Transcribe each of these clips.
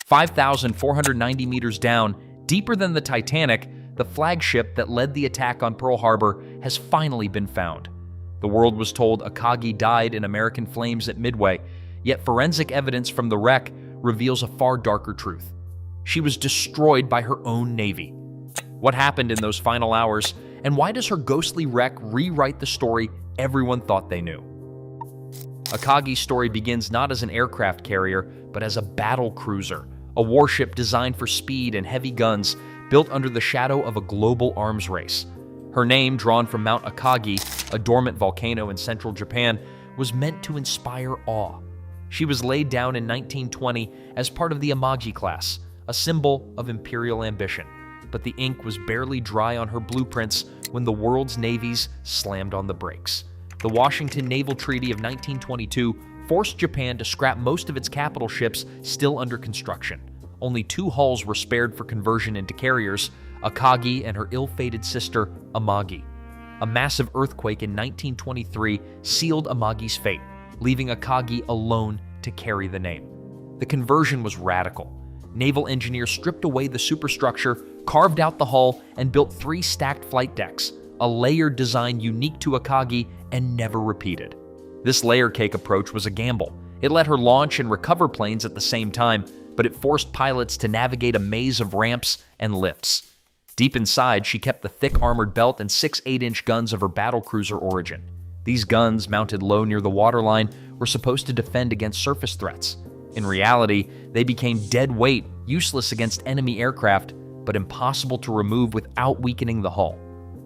5,490 meters down, deeper than the Titanic, the flagship that led the attack on Pearl Harbor has finally been found. The world was told Akagi died in American flames at Midway, yet forensic evidence from the wreck reveals a far darker truth. She was destroyed by her own Navy. What happened in those final hours, and why does her ghostly wreck rewrite the story everyone thought they knew? Akagi's story begins not as an aircraft carrier, but as a battle cruiser, a warship designed for speed and heavy guns, built under the shadow of a global arms race. Her name, drawn from Mount Akagi, a dormant volcano in central Japan, was meant to inspire awe. She was laid down in 1920 as part of the Amagi class, a symbol of imperial ambition. But the ink was barely dry on her blueprints when the world's navies slammed on the brakes. The Washington Naval Treaty of 1922 forced Japan to scrap most of its capital ships still under construction. Only 2 hulls were spared for conversion into carriers, Akagi and her ill-fated sister, Amagi. A massive earthquake in 1923 sealed Amagi's fate, leaving Akagi alone to carry the name. The conversion was radical. Naval engineers stripped away the superstructure, carved out the hull, and built 3 stacked flight decks, a layered design unique to Akagi and never repeated. This layer cake approach was a gamble. It let her launch and recover planes at the same time, but it forced pilots to navigate a maze of ramps and lifts. Deep inside, she kept the thick armored belt and 6 8-inch guns of her battlecruiser origin. These guns, mounted low near the waterline, were supposed to defend against surface threats. In reality, they became dead weight, useless against enemy aircraft, but impossible to remove without weakening the hull.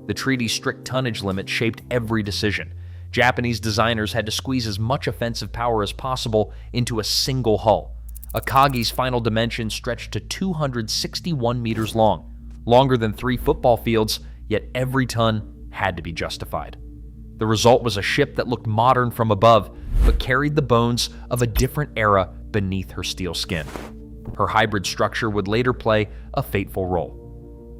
The treaty's strict tonnage limit shaped every decision. Japanese designers had to squeeze as much offensive power as possible into a single hull. Akagi's final dimensions stretched to 261 meters long, longer than 3 football fields, yet every ton had to be justified. The result was a ship that looked modern from above, but carried the bones of a different era beneath her steel skin. Her hybrid structure would later play a fateful role.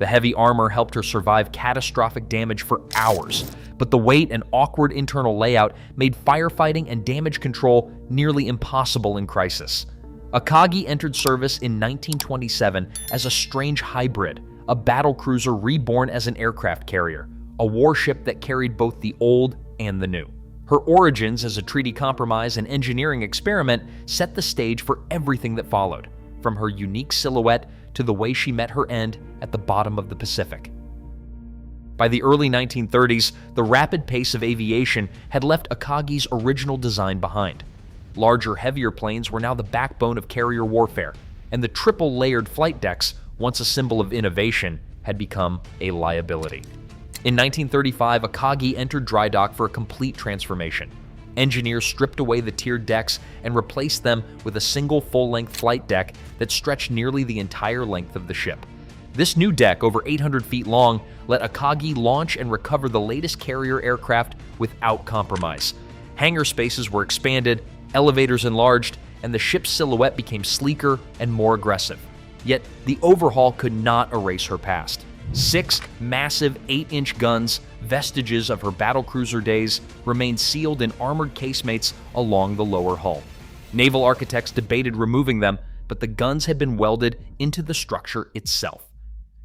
The heavy armor helped her survive catastrophic damage for hours, but the weight and awkward internal layout made firefighting and damage control nearly impossible in crisis. Akagi entered service in 1927 as a strange hybrid, a battlecruiser reborn as an aircraft carrier, a warship that carried both the old and the new. Her origins as a treaty compromise and engineering experiment set the stage for everything that followed, from her unique silhouette to the way she met her end at the bottom of the Pacific. By the early 1930s, the rapid pace of aviation had left Akagi's original design behind. Larger, heavier planes were now the backbone of carrier warfare, and the triple-layered flight decks, once a symbol of innovation, had become a liability. In 1935, Akagi entered dry dock for a complete transformation. Engineers stripped away the tiered decks and replaced them with a single full-length flight deck that stretched nearly the entire length of the ship. This new deck, over 800 feet long, let Akagi launch and recover the latest carrier aircraft without compromise. Hangar spaces were expanded, elevators enlarged, and the ship's silhouette became sleeker and more aggressive. Yet, the overhaul could not erase her past. 6 massive 8-inch guns, vestiges of her battlecruiser days, remained sealed in armored casemates along the lower hull. Naval architects debated removing them, but the guns had been welded into the structure itself.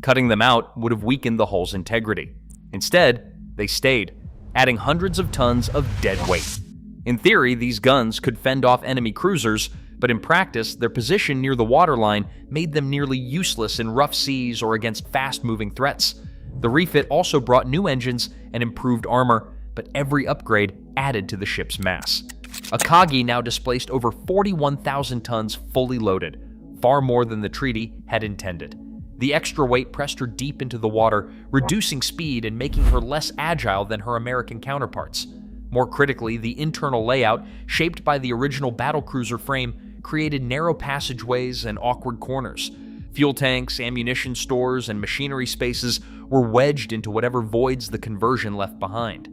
Cutting them out would have weakened the hull's integrity. Instead, they stayed, adding hundreds of tons of dead weight. In theory, these guns could fend off enemy cruisers, but in practice, their position near the waterline made them nearly useless in rough seas or against fast-moving threats. The refit also brought new engines and improved armor, but every upgrade added to the ship's mass. Akagi now displaced over 41,000 tons fully loaded, far more than the treaty had intended. The extra weight pressed her deep into the water, reducing speed and making her less agile than her American counterparts. More critically, the internal layout, shaped by the original battlecruiser frame, created narrow passageways and awkward corners. Fuel tanks, ammunition stores, and machinery spaces were wedged into whatever voids the conversion left behind.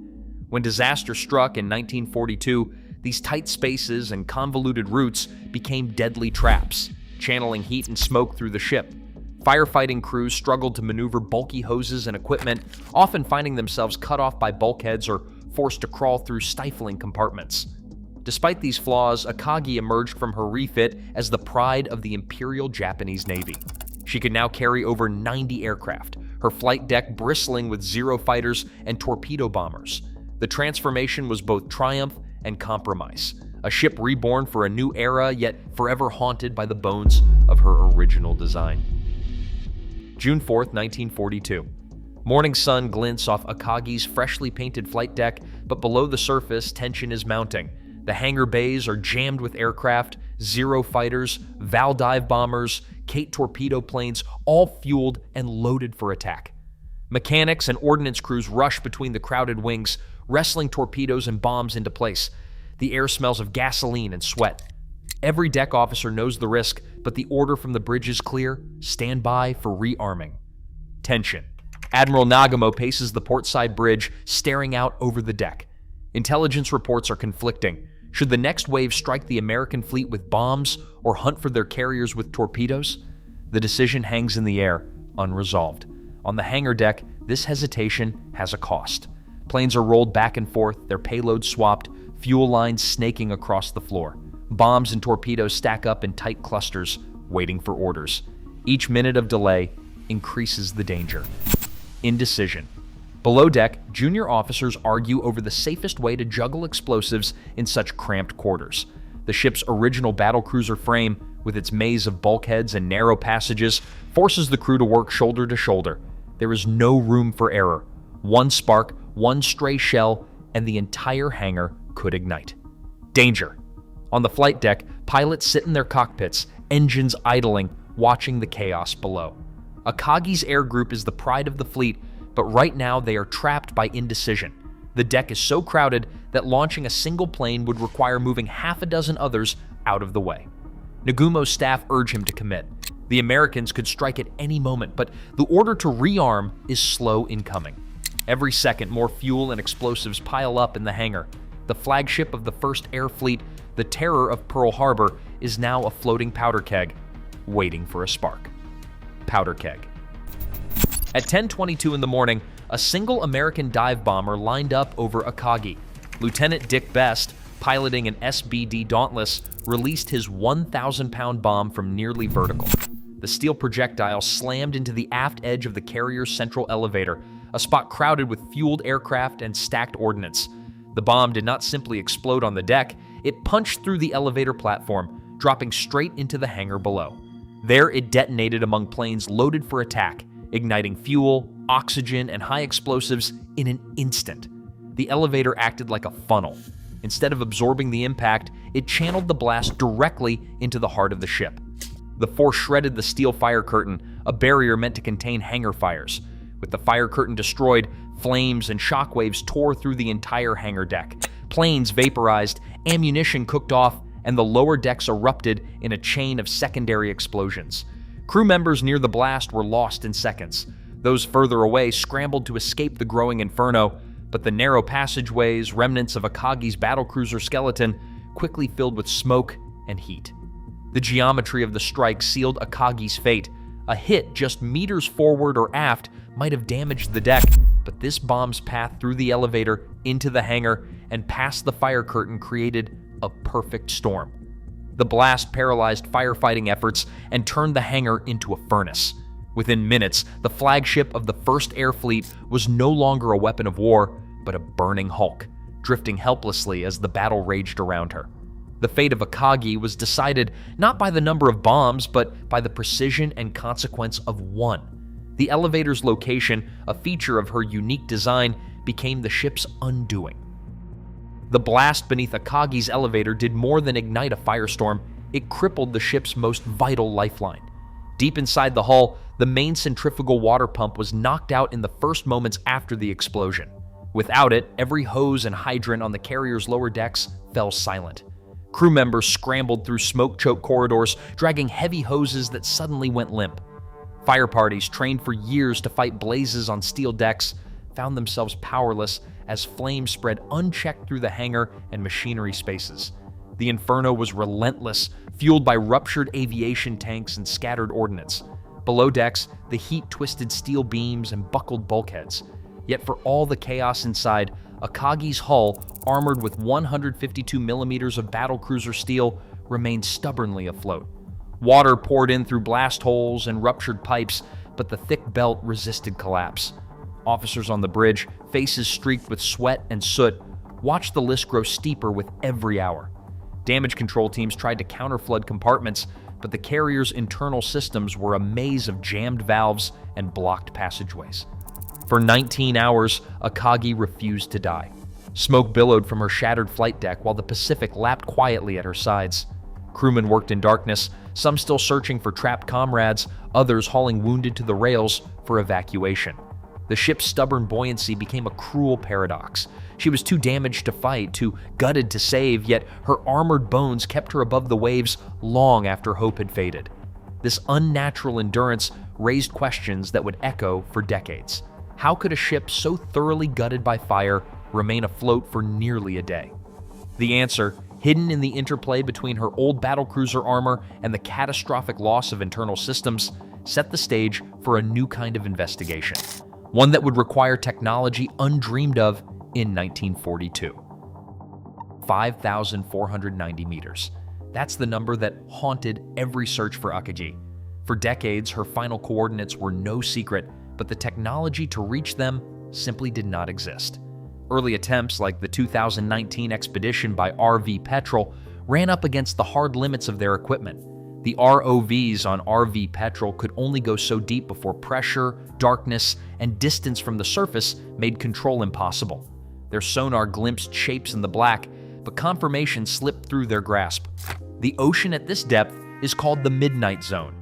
When disaster struck in 1942, these tight spaces and convoluted routes became deadly traps, channeling heat and smoke through the ship. Firefighting crews struggled to maneuver bulky hoses and equipment, often finding themselves cut off by bulkheads or forced to crawl through stifling compartments. Despite these flaws, Akagi emerged from her refit as the pride of the Imperial Japanese Navy. She could now carry over 90 aircraft, her flight deck bristling with Zero fighters and torpedo bombers. The transformation was both triumph and compromise, a ship reborn for a new era, yet forever haunted by the bones of her original design. June 4th, 1942. Morning sun glints off Akagi's freshly painted flight deck, but below the surface, tension is mounting. The hangar bays are jammed with aircraft, Zero fighters, Val dive bombers, Kate torpedo planes, all fueled and loaded for attack. Mechanics and ordnance crews rush between the crowded wings, wrestling torpedoes and bombs into place. The air smells of gasoline and sweat. Every deck officer knows the risk, but the order from the bridge is clear: stand by for rearming. Tension. Admiral Nagamo paces the portside bridge, staring out over the deck. Intelligence reports are conflicting. Should the next wave strike the American fleet with bombs or hunt for their carriers with torpedoes? The decision hangs in the air, unresolved. On the hangar deck, this hesitation has a cost. Planes are rolled back and forth, their payloads swapped, fuel lines snaking across the floor. Bombs and torpedoes stack up in tight clusters, waiting for orders. Each minute of delay increases the danger. Indecision. Below deck, junior officers argue over the safest way to juggle explosives in such cramped quarters. The ship's original battlecruiser frame, with its maze of bulkheads and narrow passages, forces the crew to work shoulder to shoulder. There is no room for error. One spark, one stray shell, and the entire hangar could ignite. Danger. On the flight deck, pilots sit in their cockpits, engines idling, watching the chaos below. Akagi's air group is the pride of the fleet, but right now they are trapped by indecision. The deck is so crowded that launching a single plane would require moving half a dozen others out of the way. Nagumo's staff urge him to commit. The Americans could strike at any moment, but the order to rearm is slow in coming. Every second, more fuel and explosives pile up in the hangar. The flagship of the 1st Air Fleet, the terror of Pearl Harbor, is now a floating powder keg, waiting for a spark. Powder keg. At 10:22 in the morning, a single American dive bomber lined up over Akagi. Lieutenant Dick Best, piloting an SBD Dauntless, released his 1,000-pound bomb from nearly vertical. The steel projectile slammed into the aft edge of the carrier's central elevator, a spot crowded with fueled aircraft and stacked ordnance. The bomb did not simply explode on the deck, it punched through the elevator platform, dropping straight into the hangar below. There it detonated among planes loaded for attack, igniting fuel, oxygen, and high explosives in an instant. The elevator acted like a funnel. Instead of absorbing the impact, it channeled the blast directly into the heart of the ship. The force shredded the steel fire curtain, a barrier meant to contain hangar fires. With the fire curtain destroyed, flames and shockwaves tore through the entire hangar deck. Planes vaporized, ammunition cooked off, and the lower decks erupted in a chain of secondary explosions. Crew members near the blast were lost in seconds. Those further away scrambled to escape the growing inferno, but the narrow passageways, remnants of Akagi's battlecruiser skeleton, quickly filled with smoke and heat. The geometry of the strike sealed Akagi's fate. A hit just meters forward or aft might have damaged the deck, but this bomb's path through the elevator, into the hangar, and past the fire curtain created a perfect storm. The blast paralyzed firefighting efforts and turned the hangar into a furnace. Within minutes, the flagship of the 1st Air Fleet was no longer a weapon of war, but a burning hulk, drifting helplessly as the battle raged around her. The fate of Akagi was decided not by the number of bombs, but by the precision and consequence of one. The elevator's location, a feature of her unique design, became the ship's undoing. The blast beneath Akagi's elevator did more than ignite a firestorm, it crippled the ship's most vital lifeline. Deep inside the hull, the main centrifugal water pump was knocked out in the first moments after the explosion. Without it, every hose and hydrant on the carrier's lower decks fell silent. Crew members scrambled through smoke-choked corridors, dragging heavy hoses that suddenly went limp. Fire parties, trained for years to fight blazes on steel decks, found themselves powerless as flames spread unchecked through the hangar and machinery spaces. The inferno was relentless, fueled by ruptured aviation tanks and scattered ordnance. Below decks, the heat twisted steel beams and buckled bulkheads. Yet for all the chaos inside, Akagi's hull, armored with 152 millimeters of battlecruiser steel, remained stubbornly afloat. Water poured in through blast holes and ruptured pipes, but the thick belt resisted collapse. Officers on the bridge, faces streaked with sweat and soot, watched the list grow steeper with every hour. Damage control teams tried to counterflood compartments, but the carrier's internal systems were a maze of jammed valves and blocked passageways. For 19 hours, Akagi refused to die. Smoke billowed from her shattered flight deck while the Pacific lapped quietly at her sides. Crewmen worked in darkness, some still searching for trapped comrades, others hauling wounded to the rails for evacuation. The ship's stubborn buoyancy became a cruel paradox. She was too damaged to fight, too gutted to save, yet her armored bones kept her above the waves long after hope had faded. This unnatural endurance raised questions that would echo for decades. How could a ship so thoroughly gutted by fire remain afloat for nearly a day? The answer, hidden in the interplay between her old battlecruiser armor and the catastrophic loss of internal systems, set the stage for a new kind of investigation, one that would require technology undreamed of in 1942. 5,490 meters. That's the number that haunted every search for Akagi. For decades, her final coordinates were no secret, but the technology to reach them simply did not exist. Early attempts, like the 2019 expedition by RV Petrol, ran up against the hard limits of their equipment. The ROVs on RV Petrol could only go so deep before pressure, darkness, and distance from the surface made control impossible. Their sonar glimpsed shapes in the black, but confirmation slipped through their grasp. The ocean at this depth is called the midnight zone.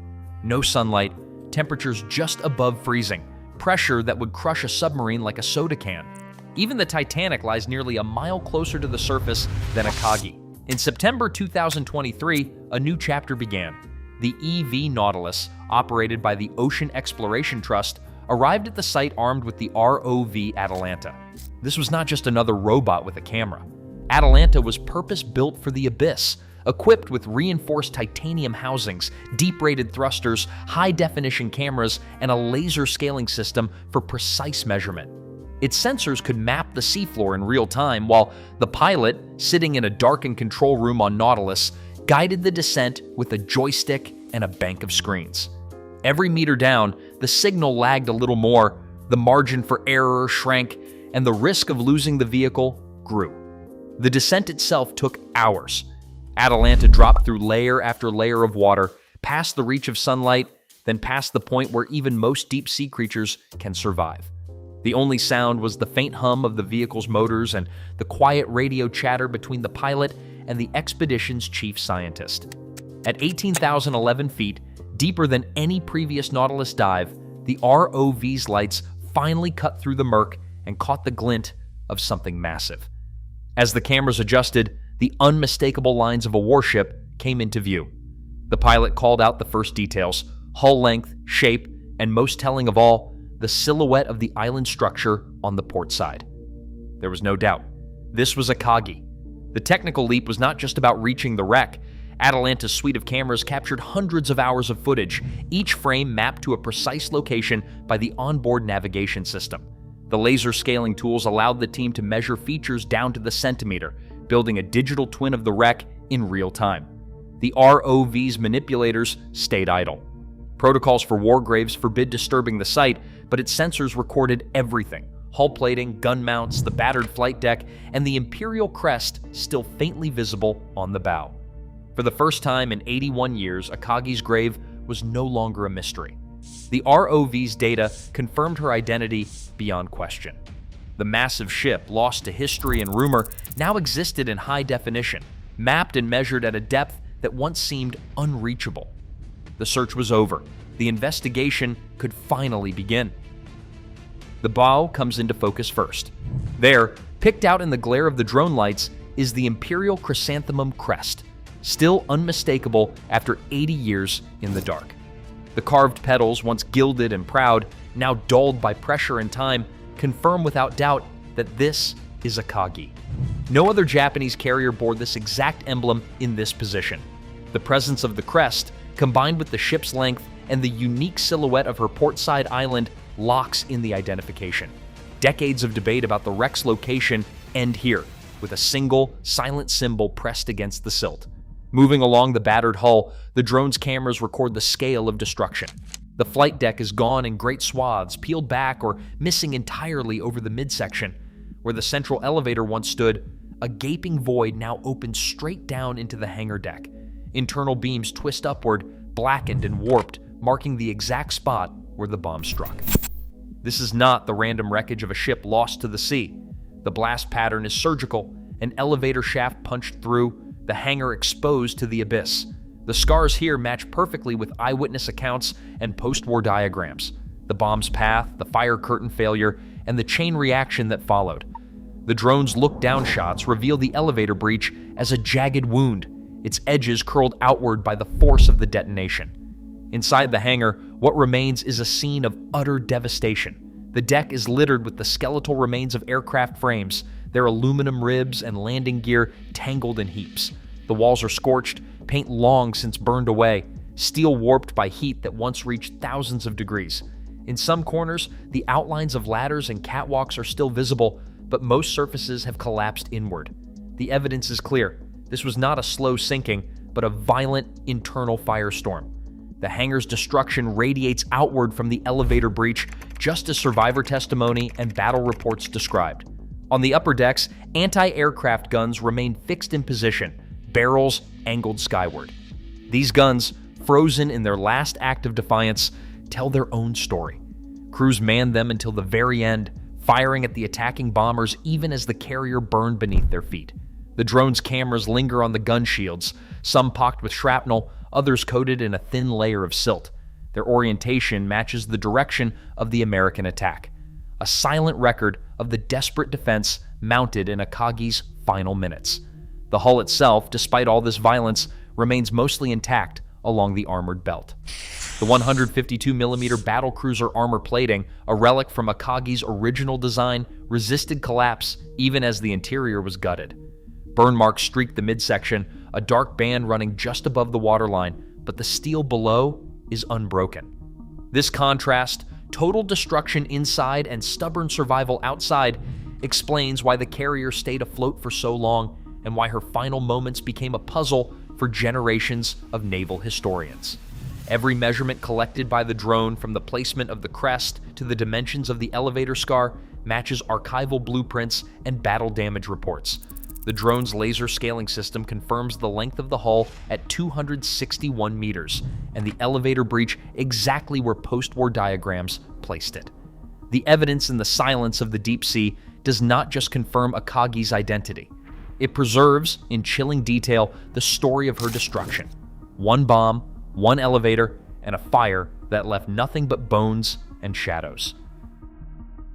No sunlight, temperatures just above freezing, pressure that would crush a submarine like a soda can. Even the Titanic lies nearly a mile closer to the surface than Akagi. In September 2023, a new chapter began. The EV Nautilus, operated by the Ocean Exploration Trust, arrived at the site armed with the ROV Atalanta. This was not just another robot with a camera. Atalanta was purpose-built for the abyss, equipped with reinforced titanium housings, deep-rated thrusters, high-definition cameras, and a laser scaling system for precise measurement. Its sensors could map the seafloor in real time, while the pilot, sitting in a darkened control room on Nautilus, guided the descent with a joystick and a bank of screens. Every meter down, the signal lagged a little more, the margin for error shrank, and the risk of losing the vehicle grew. The descent itself took hours. Atalanta dropped through layer after layer of water, past the reach of sunlight, then past the point where even most deep-sea creatures can survive. The only sound was the faint hum of the vehicle's motors and the quiet radio chatter between the pilot and the expedition's chief scientist. At 18,011 feet, deeper than any previous Nautilus dive, the ROV's lights finally cut through the murk and caught the glint of something massive. As the cameras adjusted, the unmistakable lines of a warship came into view. The pilot called out the first details: hull length, shape, and most telling of all, the silhouette of the island structure on the port side. There was no doubt. This was Akagi. The technical leap was not just about reaching the wreck. Atalanta's suite of cameras captured hundreds of hours of footage, each frame mapped to a precise location by the onboard navigation system. The laser scaling tools allowed the team to measure features down to the centimeter, building a digital twin of the wreck in real time. The ROV's manipulators stayed idle. Protocols for war graves forbid disturbing the site, but its sensors recorded everything: hull plating, gun mounts, the battered flight deck, and the Imperial crest still faintly visible on the bow. For the first time in 81 years, Akagi's grave was no longer a mystery. The ROV's data confirmed her identity beyond question. The massive ship, lost to history and rumor, now existed in high definition, mapped and measured at a depth that once seemed unreachable. The search was over. The investigation could finally begin. The bow comes into focus first. There, picked out in the glare of the drone lights, is the Imperial chrysanthemum crest, still unmistakable after 80 years in the dark. The carved petals, once gilded and proud, now dulled by pressure and time, confirm without doubt that this is Akagi. No other Japanese carrier bore this exact emblem in this position. The presence of the crest, combined with the ship's length and the unique silhouette of her portside island, locks in the identification. Decades of debate about the wreck's location end here, with a single, silent symbol pressed against the silt. Moving along the battered hull, the drone's cameras record the scale of destruction. The flight deck is gone in great swaths, peeled back or missing entirely over the midsection. Where the central elevator once stood, a gaping void now opens straight down into the hangar deck. Internal beams twist upward, blackened and warped, marking the exact spot where the bomb struck. This is not the random wreckage of a ship lost to the sea. The blast pattern is surgical, an elevator shaft punched through, the hangar exposed to the abyss. The scars here match perfectly with eyewitness accounts and post-war diagrams. The bomb's path, the fire curtain failure, and the chain reaction that followed. The drone's look-down shots reveal the elevator breach as a jagged wound, its edges curled outward by the force of the detonation. Inside the hangar, what remains is a scene of utter devastation. The deck is littered with the skeletal remains of aircraft frames, their aluminum ribs and landing gear tangled in heaps. The walls are scorched, paint long since burned away, steel warped by heat that once reached thousands of degrees. In some corners, the outlines of ladders and catwalks are still visible, but most surfaces have collapsed inward. The evidence is clear. This was not a slow sinking, but a violent internal firestorm. The hangar's destruction radiates outward from the elevator breach, just as survivor testimony and battle reports described. On the upper decks, anti-aircraft guns remain fixed in position, barrels angled skyward. These guns, frozen in their last act of defiance, tell their own story. Crews manned them until the very end, firing at the attacking bombers even as the carrier burned beneath their feet. The drone's cameras linger on the gun shields, some pocked with shrapnel, others coated in a thin layer of silt. Their orientation matches the direction of the American attack. A silent record of the desperate defense mounted in Akagi's final minutes. The hull itself, despite all this violence, remains mostly intact along the armored belt. The 152mm battlecruiser armor plating, a relic from Akagi's original design, resisted collapse even as the interior was gutted. Burn marks streak the midsection, a dark band running just above the waterline, but the steel below is unbroken. This contrast, total destruction inside and stubborn survival outside, explains why the carrier stayed afloat for so long and why her final moments became a puzzle for generations of naval historians. Every measurement collected by the drone, from the placement of the crest to the dimensions of the elevator scar, matches archival blueprints and battle damage reports. The drone's laser scaling system confirms the length of the hull at 261 meters, and the elevator breach exactly where post-war diagrams placed it. The evidence in the silence of the deep sea does not just confirm Akagi's identity. It preserves, in chilling detail, the story of her destruction. One bomb, one elevator, and a fire that left nothing but bones and shadows.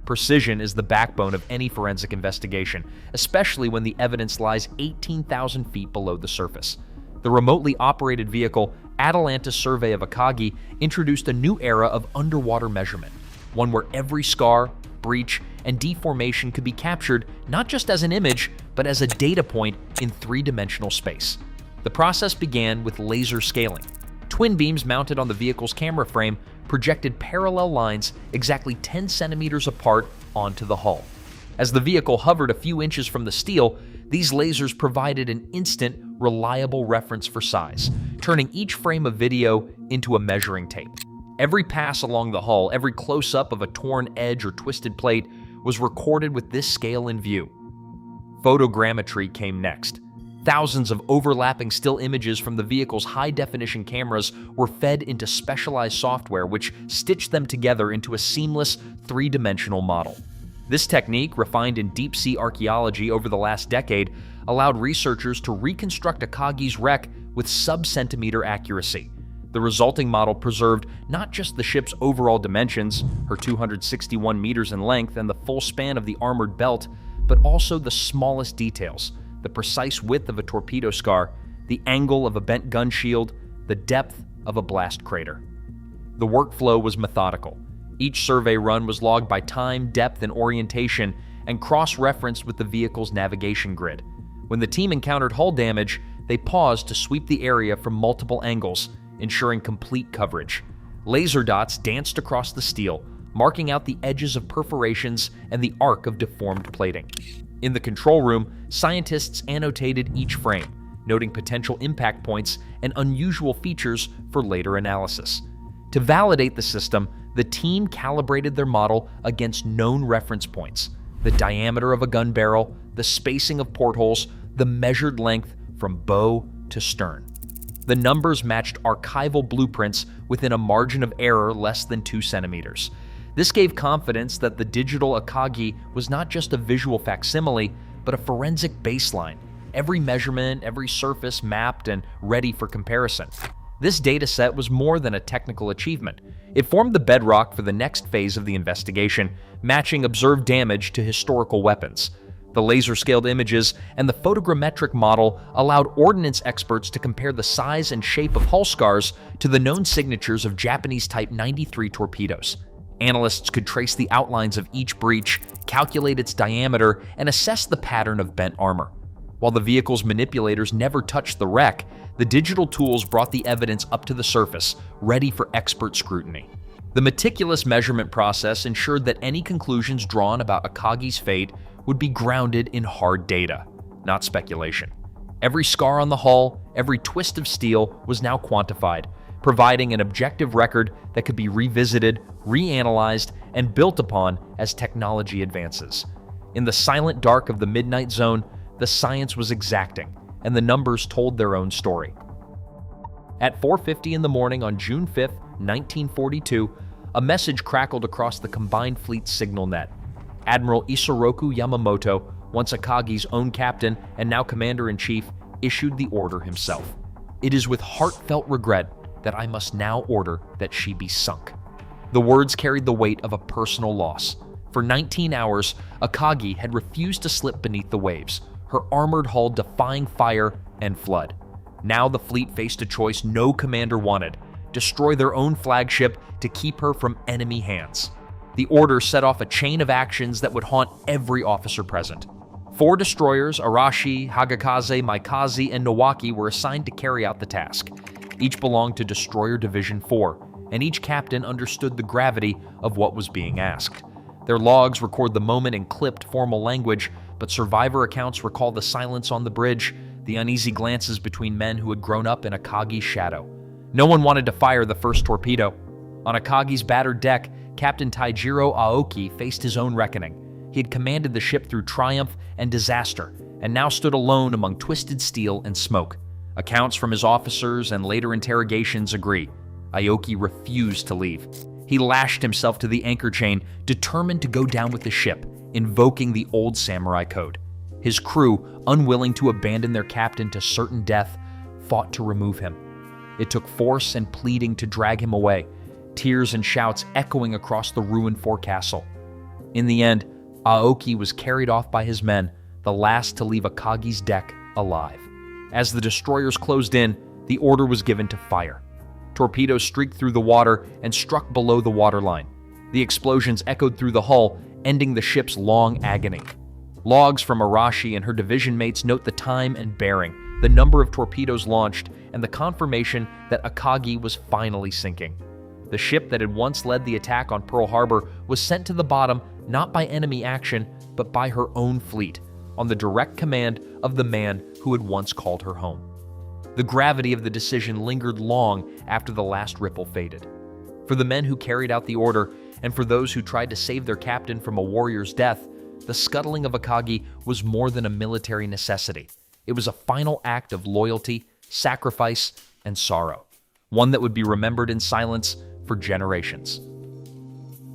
Precision is the backbone of any forensic investigation, especially when the evidence lies 18,000 feet below the surface. The remotely operated vehicle, Atalanta's survey of Akagi, introduced a new era of underwater measurement, one where every scar, breach, and deformation could be captured not just as an image, but as a data point in three-dimensional space. The process began with laser scaling. Twin beams mounted on the vehicle's camera frame projected parallel lines exactly 10 centimeters apart onto the hull. As the vehicle hovered a few inches from the steel, these lasers provided an instant, reliable reference for size, turning each frame of video into a measuring tape. Every pass along the hull, every close-up of a torn edge or twisted plate was recorded with this scale in view. Photogrammetry came next. Thousands of overlapping still images from the vehicle's high-definition cameras were fed into specialized software which stitched them together into a seamless, three-dimensional model. This technique, refined in deep-sea archaeology over the last decade, allowed researchers to reconstruct Akagi's wreck with sub-centimeter accuracy. The resulting model preserved not just the ship's overall dimensions, her 261 meters in length and the full span of the armored belt, but also the smallest details: the precise width of a torpedo scar, the angle of a bent gun shield, the depth of a blast crater. The workflow was methodical. Each survey run was logged by time, depth, and orientation, and cross-referenced with the vehicle's navigation grid. When the team encountered hull damage, they paused to sweep the area from multiple angles, ensuring complete coverage. Laser dots danced across the steel, marking out the edges of perforations and the arc of deformed plating. In the control room, scientists annotated each frame, noting potential impact points and unusual features for later analysis. To validate the system, the team calibrated their model against known reference points: the diameter of a gun barrel, the spacing of portholes, the measured length from bow to stern. The numbers matched archival blueprints within a margin of error less than 2 centimeters. This gave confidence that the digital Akagi was not just a visual facsimile, but a forensic baseline, every measurement, every surface mapped and ready for comparison. This dataset was more than a technical achievement. It formed the bedrock for the next phase of the investigation, matching observed damage to historical weapons. The laser-scaled images and the photogrammetric model allowed ordnance experts to compare the size and shape of hull scars to the known signatures of Japanese Type 93 torpedoes. Analysts could trace the outlines of each breach, calculate its diameter, and assess the pattern of bent armor. While the vehicle's manipulators never touched the wreck, the digital tools brought the evidence up to the surface, ready for expert scrutiny. The meticulous measurement process ensured that any conclusions drawn about Akagi's fate would be grounded in hard data, not speculation. Every scar on the hull, every twist of steel was now quantified, providing an objective record that could be revisited, reanalyzed, and built upon as technology advances. In the silent dark of the midnight zone, the science was exacting, and the numbers told their own story. At 4:50 in the morning on June 5, 1942, a message crackled across the combined fleet's signal net. Admiral Isoroku Yamamoto, once Akagi's own captain and now commander-in-chief, issued the order himself. "It is with heartfelt regret that I must now order that she be sunk." The words carried the weight of a personal loss. For 19 hours, Akagi had refused to slip beneath the waves, her armored hull defying fire and flood. Now the fleet faced a choice no commander wanted: destroy their own flagship to keep her from enemy hands. The order set off a chain of actions that would haunt every officer present. 4 destroyers, Arashi, Hagakaze, Maikaze, and Nowaki, were assigned to carry out the task. Each belonged to Destroyer Division 4, and each captain understood the gravity of what was being asked. Their logs record the moment in clipped formal language, but survivor accounts recall the silence on the bridge, the uneasy glances between men who had grown up in Akagi's shadow. No one wanted to fire the first torpedo. On Akagi's battered deck, Captain Taijiro Aoki faced his own reckoning. He had commanded the ship through triumph and disaster, and now stood alone among twisted steel and smoke. Accounts from his officers and later interrogations agree. Aoki refused to leave. He lashed himself to the anchor chain, determined to go down with the ship, invoking the old samurai code. His crew, unwilling to abandon their captain to certain death, fought to remove him. It took force and pleading to drag him away, tears and shouts echoing across the ruined forecastle. In the end, Aoki was carried off by his men, the last to leave Akagi's deck alive. As the destroyers closed in, the order was given to fire. Torpedoes streaked through the water and struck below the waterline. The explosions echoed through the hull, ending the ship's long agony. Logs from Arashi and her division mates note the time and bearing, the number of torpedoes launched, and the confirmation that Akagi was finally sinking. The ship that had once led the attack on Pearl Harbor was sent to the bottom not by enemy action, but by her own fleet, on the direct command of the man who had once called her home. The gravity of the decision lingered long after the last ripple faded. For the men who carried out the order, and for those who tried to save their captain from a warrior's death, the scuttling of Akagi was more than a military necessity. It was a final act of loyalty, sacrifice, and sorrow, one that would be remembered in silence for generations.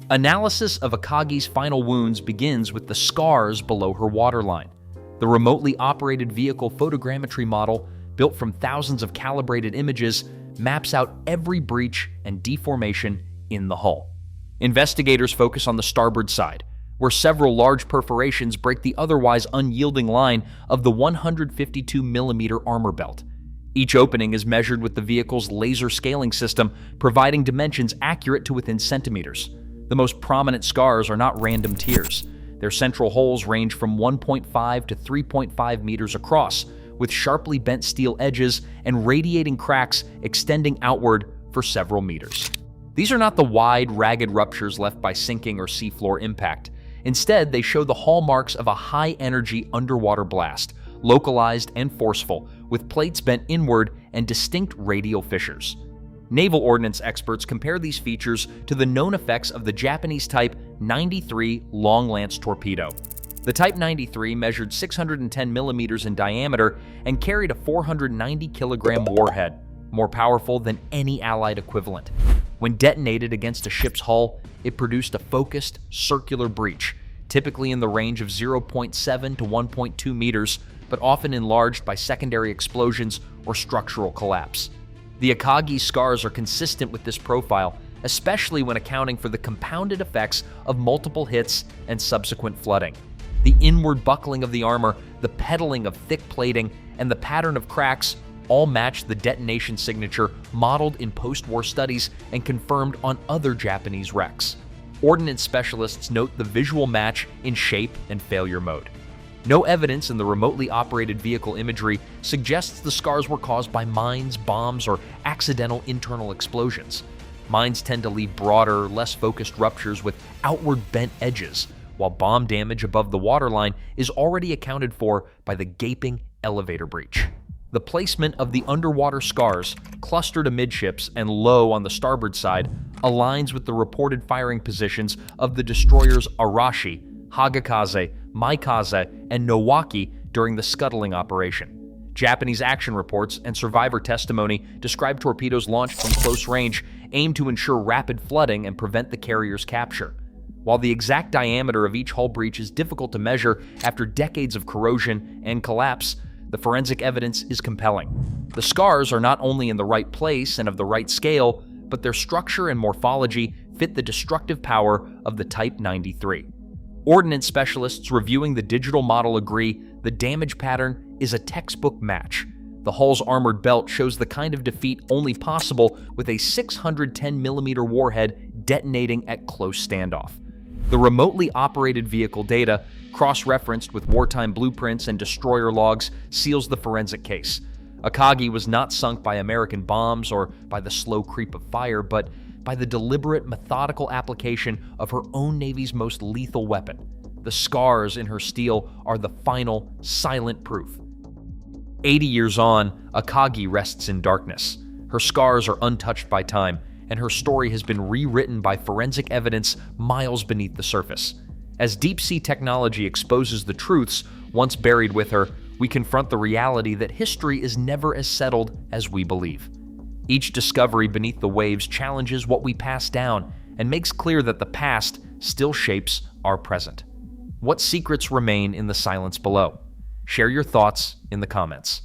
Analysis of Akagi's final wounds begins with the scars below her waterline. The remotely operated vehicle photogrammetry model, built from thousands of calibrated images, maps out every breach and deformation in the hull. Investigators focus on the starboard side, where several large perforations break the otherwise unyielding line of the 152mm armor belt. Each opening is measured with the vehicle's laser scaling system, providing dimensions accurate to within centimeters. The most prominent scars are not random tears. Their central holes range from 1.5 to 3.5 meters across, with sharply bent steel edges and radiating cracks extending outward for several meters. These are not the wide, ragged ruptures left by sinking or seafloor impact. Instead, they show the hallmarks of a high-energy underwater blast, localized and forceful, with plates bent inward and distinct radial fissures. Naval ordnance experts compare these features to the known effects of the Japanese Type 93 long-lance torpedo. The Type 93 measured 610 millimeters in diameter and carried a 490-kilogram warhead, more powerful than any Allied equivalent. When detonated against a ship's hull, it produced a focused, circular breach, typically in the range of 0.7 to 1.2 meters, but often enlarged by secondary explosions or structural collapse. The Akagi's scars are consistent with this profile, especially when accounting for the compounded effects of multiple hits and subsequent flooding. The inward buckling of the armor, the peddling of thick plating, and the pattern of cracks all match the detonation signature modeled in post-war studies and confirmed on other Japanese wrecks. Ordnance specialists note the visual match in shape and failure mode. No evidence in the remotely operated vehicle imagery suggests the scars were caused by mines, bombs, or accidental internal explosions. Mines tend to leave broader, less focused ruptures with outward bent edges, while bomb damage above the waterline is already accounted for by the gaping elevator breach. The placement of the underwater scars, clustered amidships and low on the starboard side, aligns with the reported firing positions of the destroyers Arashi, Hagakaze, Maikaze, and Nowaki during the scuttling operation. Japanese action reports and survivor testimony describe torpedoes launched from close range aimed to ensure rapid flooding and prevent the carrier's capture. While the exact diameter of each hull breach is difficult to measure after decades of corrosion and collapse, the forensic evidence is compelling. The scars are not only in the right place and of the right scale, but their structure and morphology fit the destructive power of the Type 93. Ordnance specialists reviewing the digital model agree the damage pattern is a textbook match. The hull's armored belt shows the kind of defeat only possible with a 610mm warhead detonating at close standoff. The remotely operated vehicle data, cross-referenced with wartime blueprints and destroyer logs, seals the forensic case. Akagi was not sunk by American bombs or by the slow creep of fire, but by the deliberate, methodical application of her own Navy's most lethal weapon. The scars in her steel are the final, silent proof. 80 years on, Akagi rests in darkness. Her scars are untouched by time, and her story has been rewritten by forensic evidence miles beneath the surface. As deep-sea technology exposes the truths once buried with her, we confront the reality that history is never as settled as we believe. Each discovery beneath the waves challenges what we pass down and makes clear that the past still shapes our present. What secrets remain in the silence below? Share your thoughts in the comments.